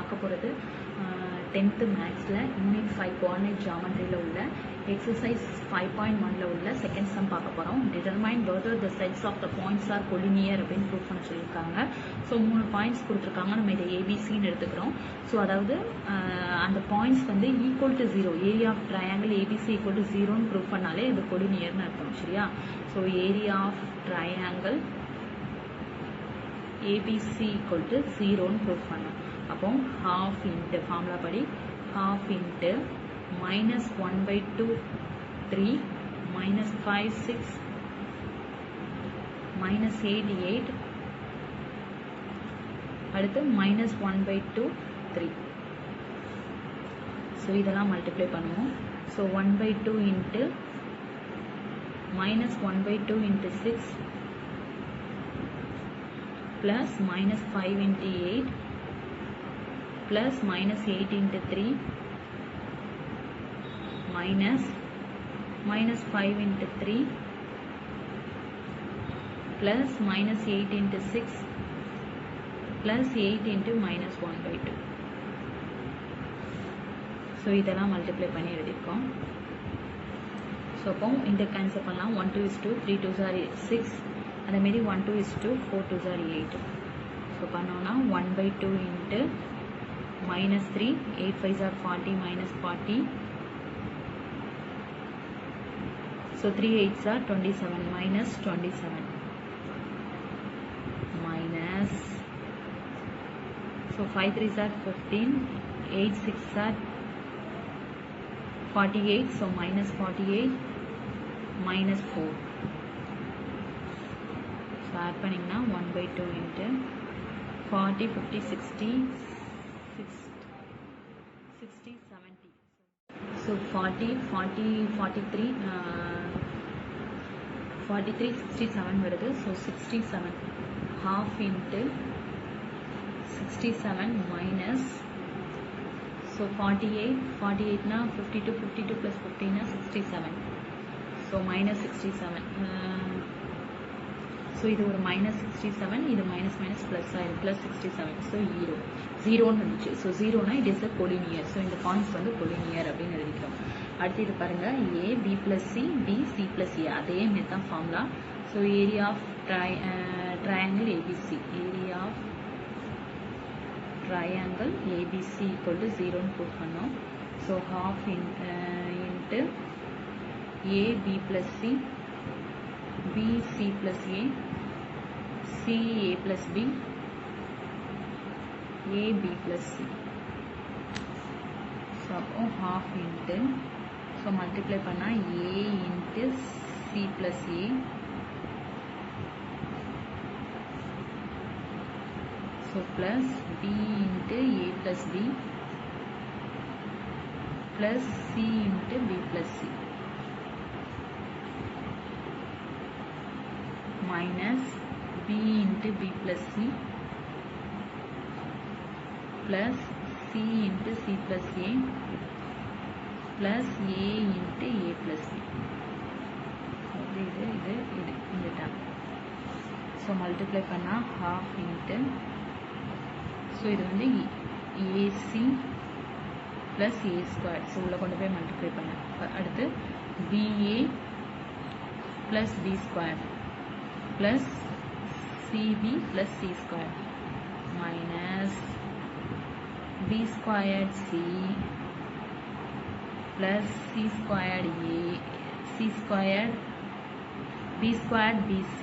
பார்க்க போகிறது 10th மேக்ஸில் யூனிட் 5 கோஆர்டினேட் ஜியாமெட்ரியில் உள்ள எக்ஸசைஸ் 5.1ல் உள்ள செகண்ட் சம் பார்க்க போகிறோம். Determine whether the sets of the points are collinear அப்படின்னு ப்ரூவ் பண்ண சொல்லியிருக்காங்க. ஸோ 3 பாயிண்ட்ஸ் கொடுத்துருக்காங்க. நம்ம இதை ஏபிசின்னு எடுத்துக்கிறோம். ஸோ அதாவது அந்த பாயிண்ட்ஸ் வந்து equal to 0, area of triangle ABC equal to 0ன்னு ப்ரூவ் பண்ணாலே இது கொலினியர்னு அர்த்தம். சரியா? So area of triangle ABC equal to 0ன்னு ப்ரூவ் பண்ணோம். அப்போ half into ஃபார்முலா படி half into minus 1/2 3 minus 5 6 minus 8 8 அடுத்து minus 1/2 3. ஸோ இதெல்லாம் மல்டிப்ளை பண்ணுவோம். So 1/2 into minus 1/2 into 6 plus minus 5 into 8 plus minus 8 into 3 minus 5 into 3 plus minus 8 into 6 plus 8 into minus 1/2. So இதெல்லாம் multiply பண்ணி எழுதியிருக்கோம். So அப்போ இந்த cancel பண்ணலாம். 1 2 is 2, 3 2s are 6, அதேமாரி 1 2 is 2, 4 2s are 8. ஸோ பண்ணோன்னா 1/2 into minus 3, 8 5s are 40 minus 40. So 3 8s are 27 minus 27 minus. So 5 3s are 15, 8 6s are 48. So minus 48 minus 4. So add பண்ணிங்கன்னா 1/2 into 40 50 60 60 70. So 40 40 43 43 67 வருது. So 67 half into 67 minus. So 48 na 52 plus 15 na 67. So minus 67. So இது ஒரு minus 67, இது minus plus ஆயிரும், plus 67. So 0ன்னு வந்துச்சு. So 0னா it is a collinear. So இந்த பாயிண்ட்ஸ் வந்து கொலினியர் அப்படின்னு எழுதிக்கிறோம். அடுத்து இது பாருங்கள், A B plus C B C plus A, அதே மாதிரி தான் formula. So area of triangle ABC, area of triangle ABC equal to 0ன்னு ப்ரூவ் பண்ணோம். So half into A B plus C B C plus A, C A plus B, A B plus C. So half into, so multiply பண்ணா A into C plus A so plus B into A plus B plus C into B plus C minus B into B plus C plus C into C plus A plus A into A plus B. இது இந்த dam. So multiply பண்ணால் half into, so இது வந்து AC plus A squared. So உள்ள கொண்டு போய் multiply பண்ண. அடுத்து BA plus B squared plus CB plus C squared minus B squared C plus C squared A, C squared B squared BC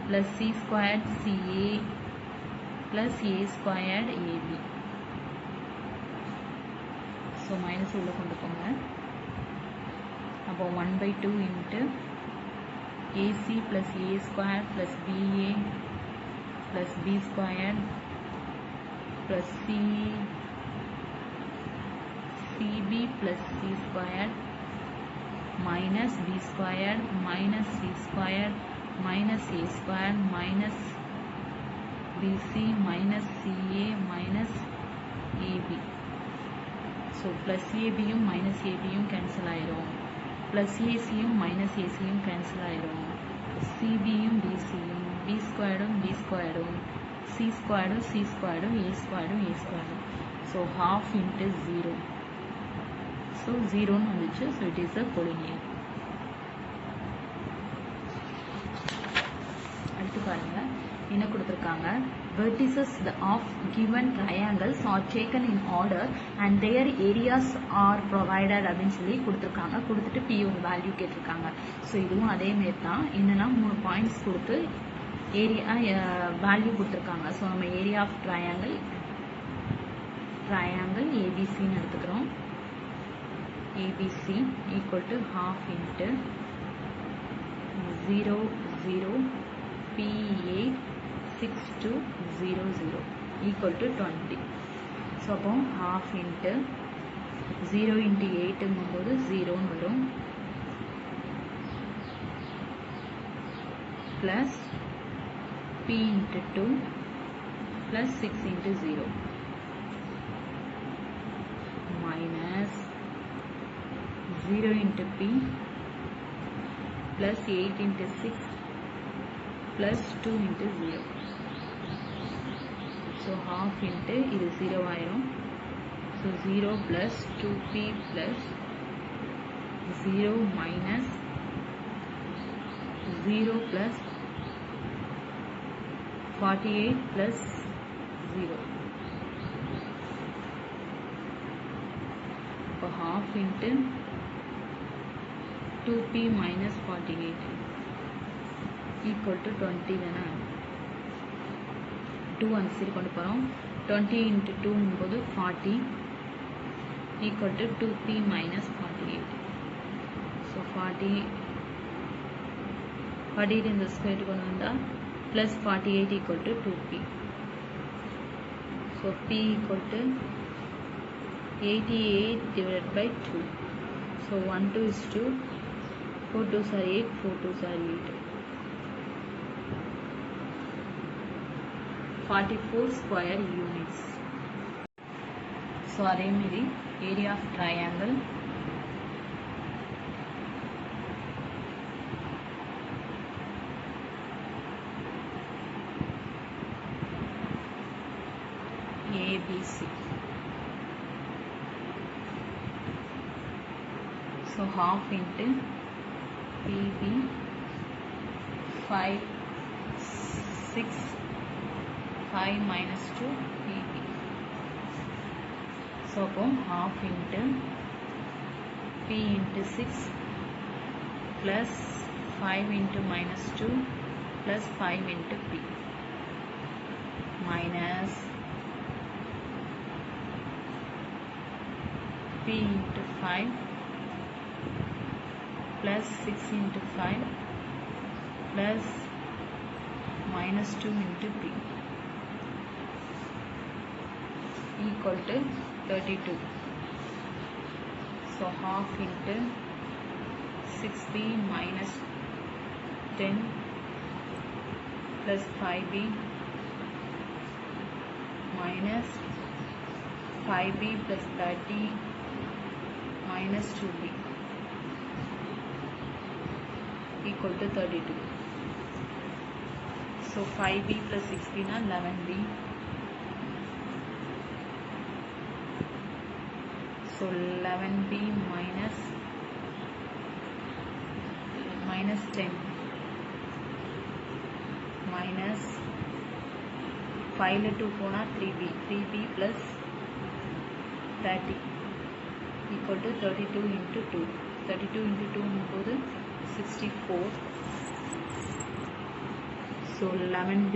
plus C squared CA plus A squared AB. So minus உள்ள கொண்டு போங்க. அப்போ 1/2 into AC plus A squared plus BA plus B squared plus CB plus C squared minus B squared minus C squared minus A squared minus BC minus CA minus AB. So plus ABயும் minus ABயும் cancel ஆயிரும். plus ACயும் minus ACயும் cancel ஆயிரும். CBயும் BCயும் B squared B squared C squared, C squared, A squared, A squared. So half into 0. So 0 வந்துச்சு. So it is a collinear. அடுத்து பாருங்க என்ன கொடுத்திருக்காங்க. Vertices of given triangles are taken in order and their areas are provided அப்படின்னு சொல்லி கொடுத்துருக்காங்க. கொடுத்துட்டு P ஒரு வேல்யூ கேட்டிருக்காங்க. ஸோ இதுவும் அதே மாரி தான். என்னன்னா 3 பாயிண்ட்ஸ் கொடுத்து ஏரியா வேல்யூ கொடுத்துருக்காங்க. ஸோ நம்ம ஏரியா ஆஃப் ட்ரையாங்கிள் ஏபிசின்னு எடுத்துக்கிறோம். ABC equal to half into 0 0 P8 6200 equal to 20. So அப்போ half into 0 into 8 போது 0 வரும் plus P into 2 plus 6 into 0 minus 0 into P plus 8 into 6 plus 2 into 0. So half into இது 0 ஆயிரும். So 0 plus 2p plus 0 minus 0 plus 48 plus 0. So half into 2p minus 48 equal to 20 தானே. 2 அந்த side கொண்டு போகிறோம். 20 into 2 போது 40 equal to 2p minus 48. So 48 இந்த square கொண்டு வந்தால் plus 48 equal to 2p. So p equal to 88 divided by 2. So 1 2 is 2, 4 2s are 8, 4 2s are 8. 44 square units. So அதே மாதிரி area of triangle ABC. So half into PB 5 6 5 minus 2 PB. So half into P into 6 plus 5 into minus 2 plus 5 into P minus P into 5 plus 6 into 5 plus minus 2 into P equal to 32. So half into 6b minus 10 plus 5b minus 5b plus 30 minus 2b equal to 32. So 5b plus 6b na 11b. So 11b minus 10 minus 5 2 pona 3b plus 30 equal to 32 into 2. 32 into 2 போது 64. So 11b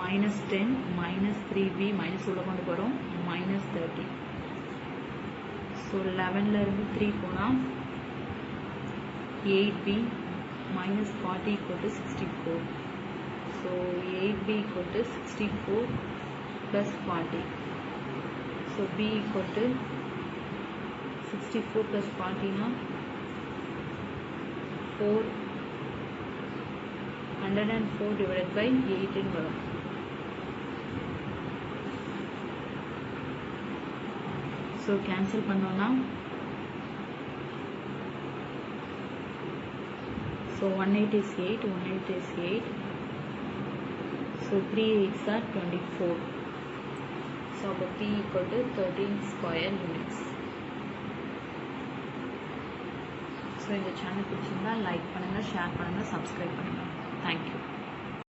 minus 10 minus 3b minus உள்ள கொண்டு போறோம் minus 30. So 11 ல இருந்து 3 போனா 8b minus 40 equal to 64. So 8b equal to 64 plus 40. So b equal to 64 plus 40 na 104 divided by 8 in வரும். So cancel பண்ணோம்னா so 1 8 is 8, 1 8 is 8. So 3 8s are 24. So அப்போ p equal to 13 square units. So இந்த channel பிடிச்சிருந்தா like பண்ணுங்கள், share பண்ணுங்கள், subscribe பண்ணுங்கள். Thank you.